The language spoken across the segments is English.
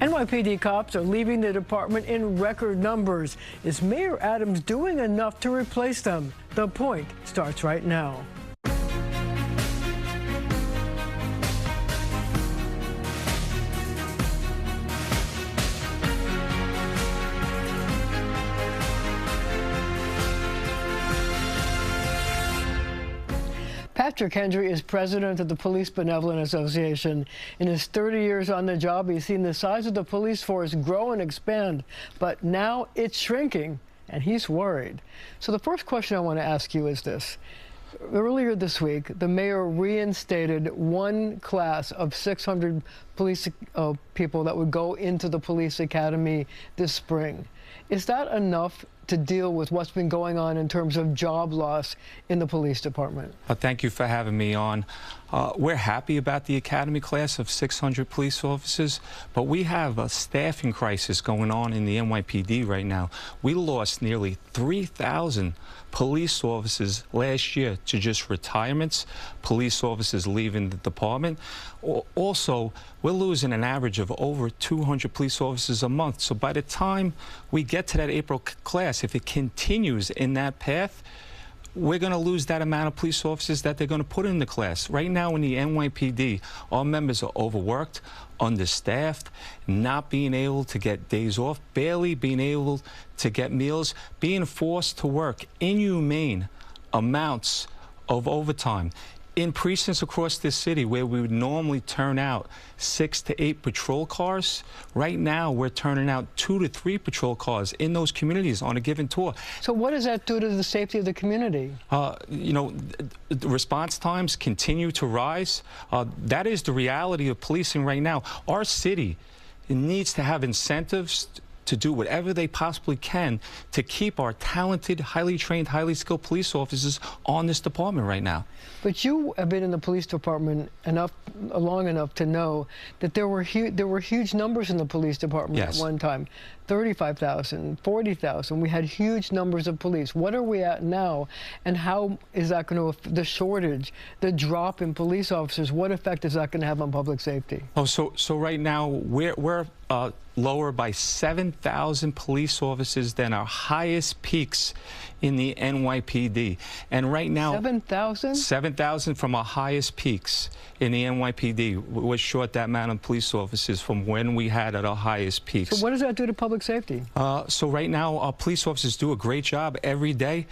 NYPD cops are leaving the department in record numbers. Is Mayor Adams doing enough to replace them? The Point starts right now. Patrick Hendry is president of the Police Benevolent Association. In his 30 years on the job, he's seen the size of the police force grow and expand, but now it's shrinking, and he's worried. So the first question I want to ask you is this. Earlier this week, the mayor reinstated one class of 600 police people that would go into the police academy this spring. Is that enough to deal with what's been going on in terms of job loss in the police department? Thank you for having me on. We're happy about the academy class of 600 police officers, but we have a staffing crisis going on in the NYPD right now. We lost nearly 3,000 police officers last year to just retirements, police officers leaving the department. Also, we're losing an average of over 200 police officers a month. So by the time we get to that April class, if it continues in that path, we're going to lose that amount of police officers that they're going to put in the class. Right now in the NYPD, our members are overworked, understaffed, not being able to get days off, barely being able to get meals, being forced to work inhumane amounts of overtime. In precincts across this city where we would normally turn out 6 to 8 patrol cars, right now we're turning out 2 to 3 patrol cars in those communities on a given tour. So what does that do to the safety of the community? You know, the response times continue to rise. That is the reality of policing right now. Our city needs to have incentives to do whatever they possibly can to keep our talented, highly trained, highly skilled police officers on this department right now. But you have been in the police department long enough to know that there were huge numbers in the police department at one time. 35,000, 40,000. We had huge numbers of police. What are we at now, and how is that going to, the shortage, the drop in police officers, what effect is that going to have on public safety? Oh, so right now we're lower by 7,000 police officers than our highest peaks in the NYPD. And right now 7,000? 7,000 from our highest peaks in the NYPD. We're short that amount of police officers from when we had at our highest peaks. So what does that do to public safety? So right now our police officers do a great job every day,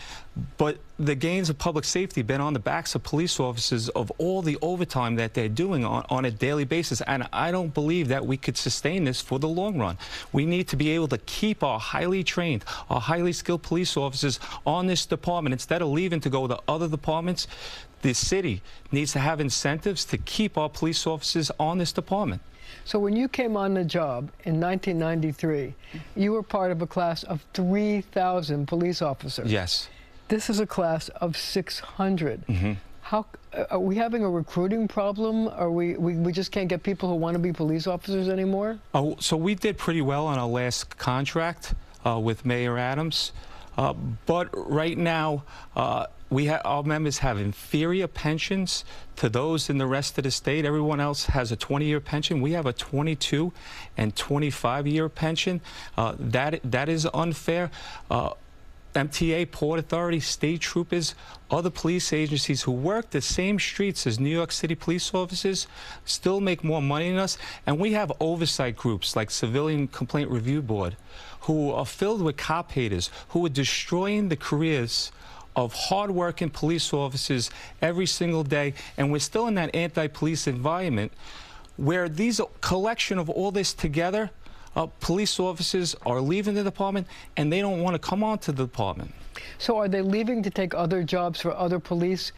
but the gains of public safety have been on the backs of police officers of all the overtime that they're doing on a daily basis. And I don't believe that we could sustain this for the long run. We need to be able to keep our highly trained, our highly skilled police officers on this department. Instead of leaving to go to other departments, the city needs to have incentives to keep our police officers on this department. So when you came on the job in 1993, you were part of a class of 3,000 police officers. Yes. This is a class of 600. Mm-hmm. How are we having a recruiting problem? Are we just can't get people who want to be police officers anymore? Oh, so we did pretty well on our last contract with Mayor Adams, but right now our members have inferior pensions to those in the rest of the state. Everyone else has a 20-year pension. We have a 22 and 25-year pension. That is unfair. MTA, Port Authority, state troopers, other police agencies who work the same streets as New York City police officers still make more money than us. And we have oversight groups like Civilian Complaint Review Board who are filled with cop haters who are destroying the careers of hardworking police officers every single day. And we're still in that anti-police environment where these collection of all this together, police officers are leaving the department and they don't want to come on to the department. So are they leaving to take other jobs for other police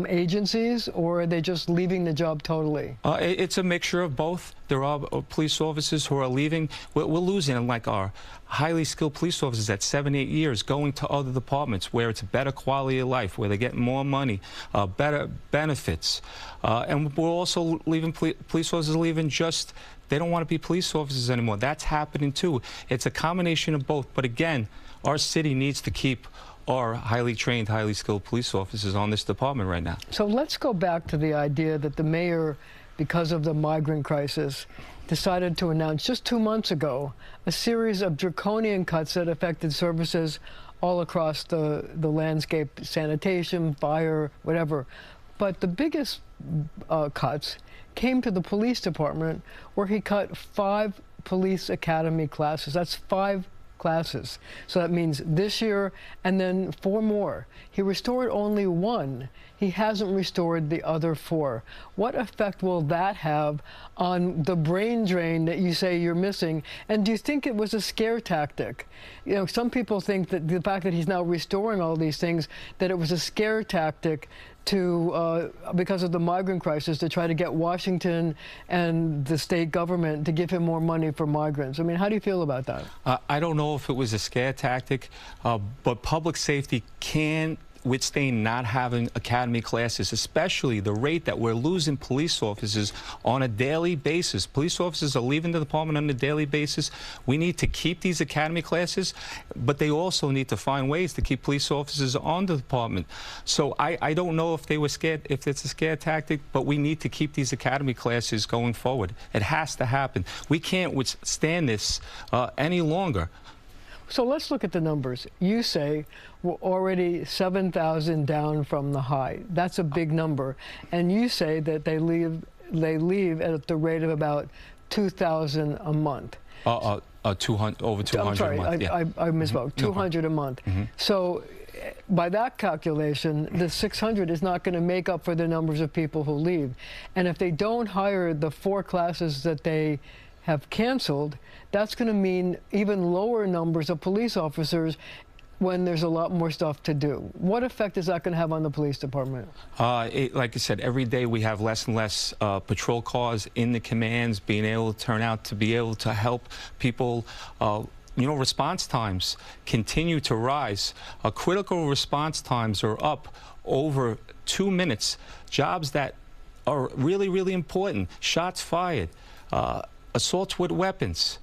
agencies, or are they just leaving the job totally? It's a mixture of both. There are police officers who are leaving. We're losing like our highly skilled police officers at 7, 8 years going to other departments where it's a better quality of life, where they get more money, better benefits. And we're also leaving police officers leaving just, they don't want to be police officers anymore. That's happening too. It's a combination of both. But again, our city needs to keep our highly trained, highly skilled police officers on this department right now. So let's go back to the idea that the mayor because of the migrant crisis, decided to announce just 2 months ago a series of draconian cuts that affected services all across the landscape, sanitation, fire, whatever. But the biggest cuts came to the police department, where he cut 5 police academy classes. That's 5 classes. So that means this year and then 4 more. He restored only 1. He hasn't restored the other 4. What effect will that have on the brain drain that you say you're missing? And do you think it was a scare tactic? You know, some people think that the fact that he's now restoring all these things, that it was a scare tactic to because of the migrant crisis, to try to get Washington and the state government to give him more money for migrants. I mean, how do you feel about that? I don't know if it was a scare tactic, but public safety can withstand not having academy classes, especially the rate that we're losing police officers on a daily basis. Police officers are leaving the department on a daily basis. We need to keep these academy classes, but they also need to find ways to keep police officers on the department. So I don't know if they were scared, if it's a scare tactic, but we need to keep these academy classes going forward. It has to happen. We can't withstand this any longer. So let's look at the numbers. You say we're already 7,000 down from the high. That's a big number. And you say that they leave at the rate of about 2,000 a month. 200, over 200 I'm sorry, a month. I misspoke. 200 a month. So by that calculation, the 600 is not going to make up for the numbers of people who leave. And if they don't hire the 4 classes that they have canceled, that's going to mean even lower numbers of police officers when there's a lot more stuff to do. What effect is that going to have on the police department? Like I said, every day we have less and less patrol cars in the commands being able to turn out to be able to help people. You know, response times continue to rise. Critical response times are up over 2 minutes. Jobs that are really, really important. Shots fired. Assaults with weapons,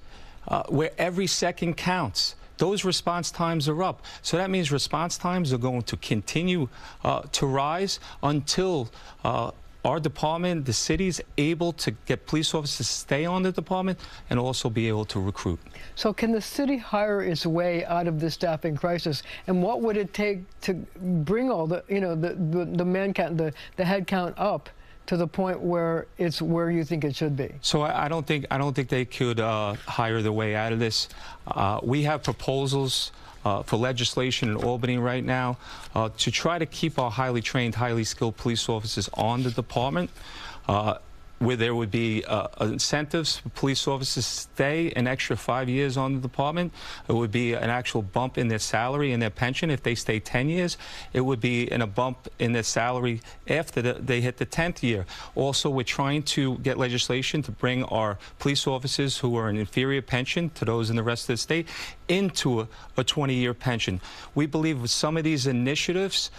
where every second counts. Those response times are up. So that means response times are going to continue to rise until our department, the city's able to get police officers to stay on the department and also be able to recruit. So can the city hire its way out of this staffing crisis? And what would it take to bring all the, you know, the man count, the head count up to the point where it's where you think it should be? So I don't think they could hire their way out of this. We have proposals for legislation in Albany right now to try to keep our highly trained, highly skilled police officers on the department, where there would be incentives for police officers to stay an extra 5 years on the department. It would be an actual bump in their salary and their pension if they stay 10 years. It would be a bump in their salary after they hit the 10th year. Also, we're trying to get legislation to bring our police officers who are an inferior pension to those in the rest of the state into a 20-year pension. We believe with some of these initiatives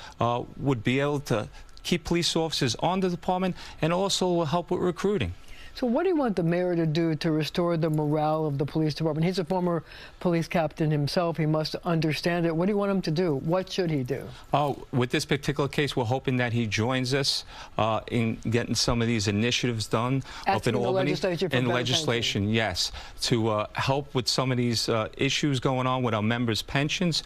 would be able to keep police officers on the department and also will help with recruiting. So what do you want the mayor to do to restore the morale of the police department? He's a former police captain himself. He must understand it. What do you want him to do? What should he do? With this particular case, we're hoping that he joins us in getting some of these initiatives done up in Albany. In legislation, yes, to help with some of these issues going on with our members' pensions.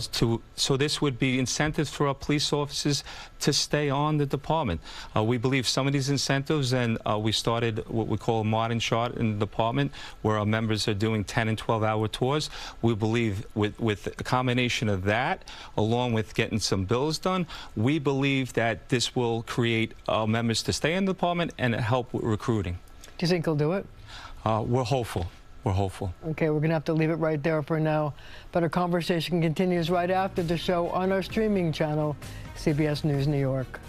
So this would be incentives for our police officers to stay on the department. We believe some of these incentives, and we started what we call a modern chart in the department, where our members are doing 10 and 12-hour tours. We believe with a combination of that, along with getting some bills done, we believe that this will create our members to stay in the department and help with recruiting. Do you think he'll do it? We're hopeful. We're hopeful. Okay, we're going to have to leave it right there for now. But our conversation continues right after the show on our streaming channel, CBS News New York.